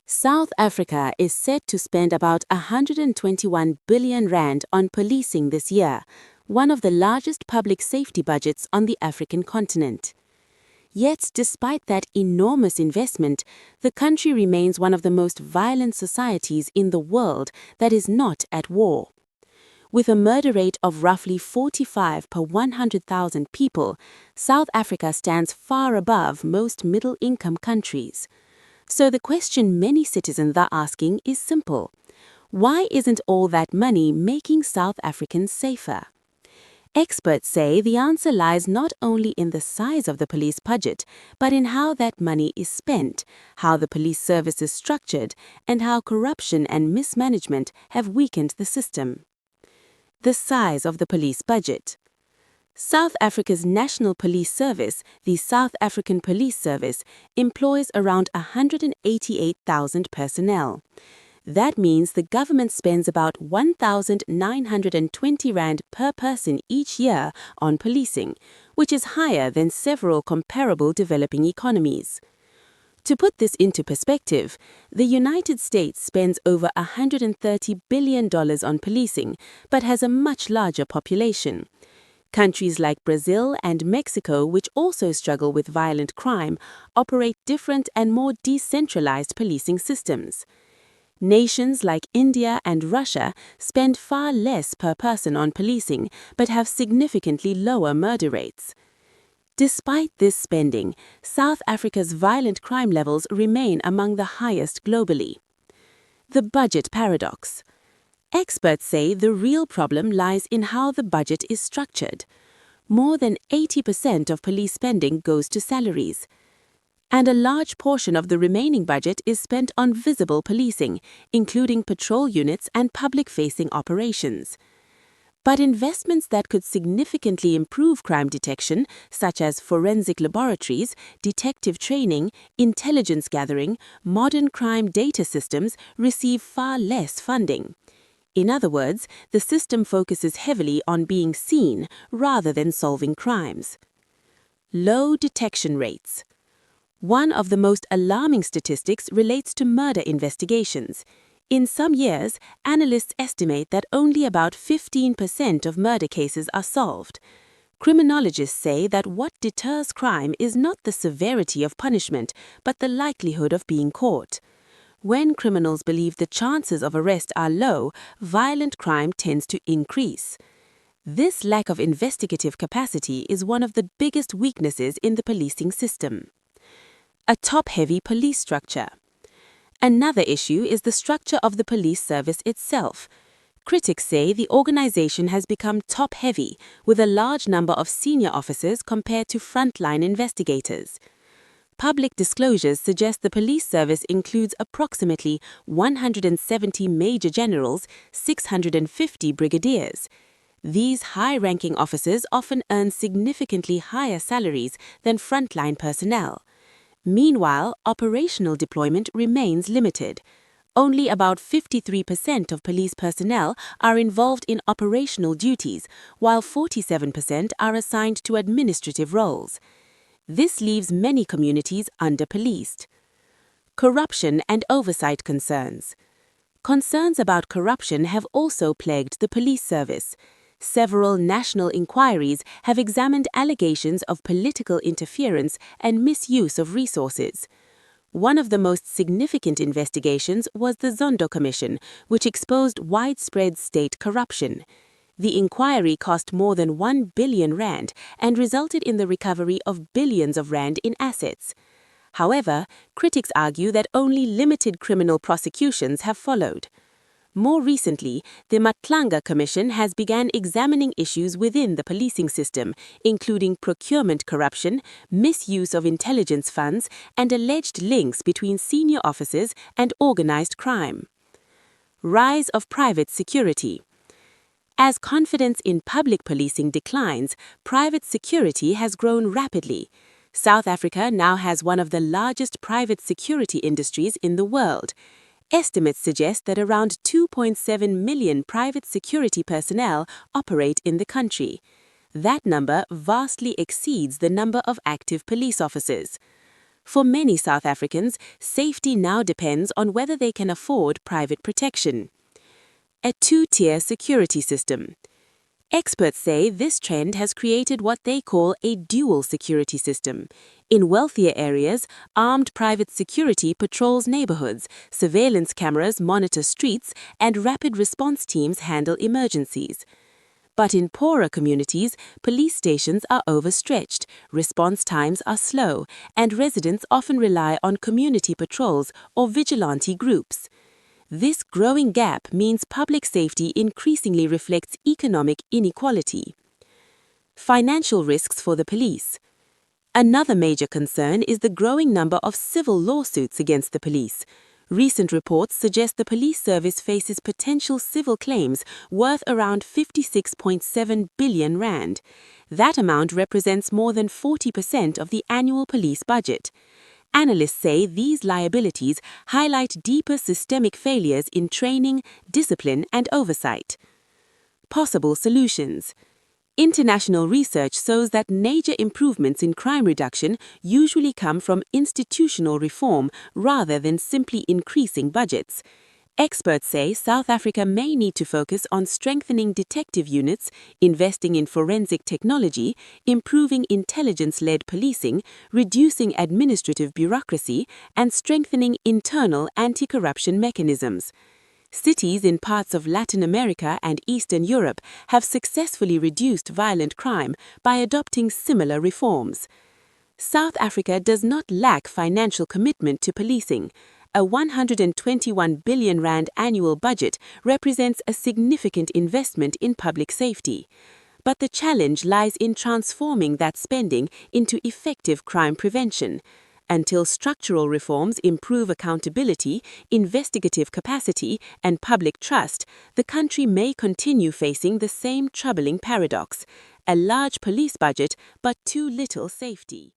South Africa is set to spend about 121 billion rand on policing this year, one of the largest public safety budgets on the African continent. Yet, despite that enormous investment, the country remains one of the most violent societies in the world that is not at war. With a murder rate of roughly 45 per 100,000 people, South Africa stands far above most middle-income countries. So the question many citizens are asking is simple. Why isn't all that money making South Africans safer? Experts say the answer lies not only in the size of the police budget, but in how that money is spent, how the police service is structured, and how corruption and mismanagement have weakened the system. The size of the police budget. South Africa's National Police Service, the South African Police Service, employs around 188,000 personnel. That means the government spends about 1,920 rand per person each year on policing, which is higher than several comparable developing economies. To put this into perspective, the United States spends over $130 billion on policing, but has a much larger population. Countries like Brazil and Mexico, which also struggle with violent crime, operate different and more decentralized policing systems. Nations like India and Russia spend far less per person on policing, but have significantly lower murder rates. Despite this spending, South Africa's violent crime levels remain among the highest globally. The budget paradox. Experts say the real problem lies in how the budget is structured. More than 80% of police spending goes to salaries. And a large portion of the remaining budget is spent on visible policing, including patrol units and public-facing operations. But investments that could significantly improve crime detection, such as forensic laboratories, detective training, intelligence gathering, modern crime data systems, receive far less funding. In other words, the system focuses heavily on being seen rather than solving crimes. Low detection rates. One of the most alarming statistics relates to murder investigations. In some years, analysts estimate that only about 15% of murder cases are solved. Criminologists say that what deters crime is not the severity of punishment, but the likelihood of being caught. When criminals believe the chances of arrest are low, violent crime tends to increase. This lack of investigative capacity is one of the biggest weaknesses in the policing system. A top-heavy police structure. Another issue is the structure of the police service itself. Critics say the organization has become top-heavy, with a large number of senior officers compared to frontline investigators. Public disclosures suggest the police service includes approximately 170 major generals, 650 brigadiers. These high-ranking officers often earn significantly higher salaries than frontline personnel. Meanwhile, operational deployment remains limited. Only about 53% of police personnel are involved in operational duties, while 47% are assigned to administrative roles. This leaves many communities under-policed. Corruption and oversight concerns. Concerns about corruption have also plagued the police service. Several national inquiries have examined allegations of political interference and misuse of resources. One of the most significant investigations was the Zondo Commission, which exposed widespread state corruption. The inquiry cost more than 1 billion rand and resulted in the recovery of billions of rand in assets. However, critics argue that only limited criminal prosecutions have followed. More recently, the Matlanga Commission has begun examining issues within the policing system, including procurement corruption, misuse of intelligence funds, and alleged links between senior officers and organized crime. Rise of private security. As confidence in public policing declines, private security has grown rapidly. South Africa now has one of the largest private security industries in the world. Estimates suggest that around 2.7 million private security personnel operate in the country. That number vastly exceeds the number of active police officers. For many South Africans, safety now depends on whether they can afford private protection. A two-tier security system. Experts say this trend has created what they call a dual security system. In wealthier areas, armed private security patrols neighborhoods, surveillance cameras monitor streets, and rapid response teams handle emergencies. But in poorer communities, police stations are overstretched, response times are slow, and residents often rely on community patrols or vigilante groups. This growing gap means public safety increasingly reflects economic inequality. Financial risks for the police. Another major concern is the growing number of civil lawsuits against the police. Recent reports suggest the police service faces potential civil claims worth around 56.7 billion rand. That amount represents more than 40% of the annual police budget. Analysts say these liabilities highlight deeper systemic failures in training, discipline, and oversight. Possible solutions. International research shows that major improvements in crime reduction usually come from institutional reform rather than simply increasing budgets. Experts say South Africa may need to focus on strengthening detective units, investing in forensic technology, improving intelligence-led policing, reducing administrative bureaucracy, and strengthening internal anti-corruption mechanisms. Cities in parts of Latin America and Eastern Europe have successfully reduced violent crime by adopting similar reforms. South Africa does not lack financial commitment to policing. A 121 billion rand annual budget represents a significant investment in public safety. But the challenge lies in transforming that spending into effective crime prevention. Until structural reforms improve accountability, investigative capacity, and public trust, the country may continue facing the same troubling paradox: a large police budget but too little safety.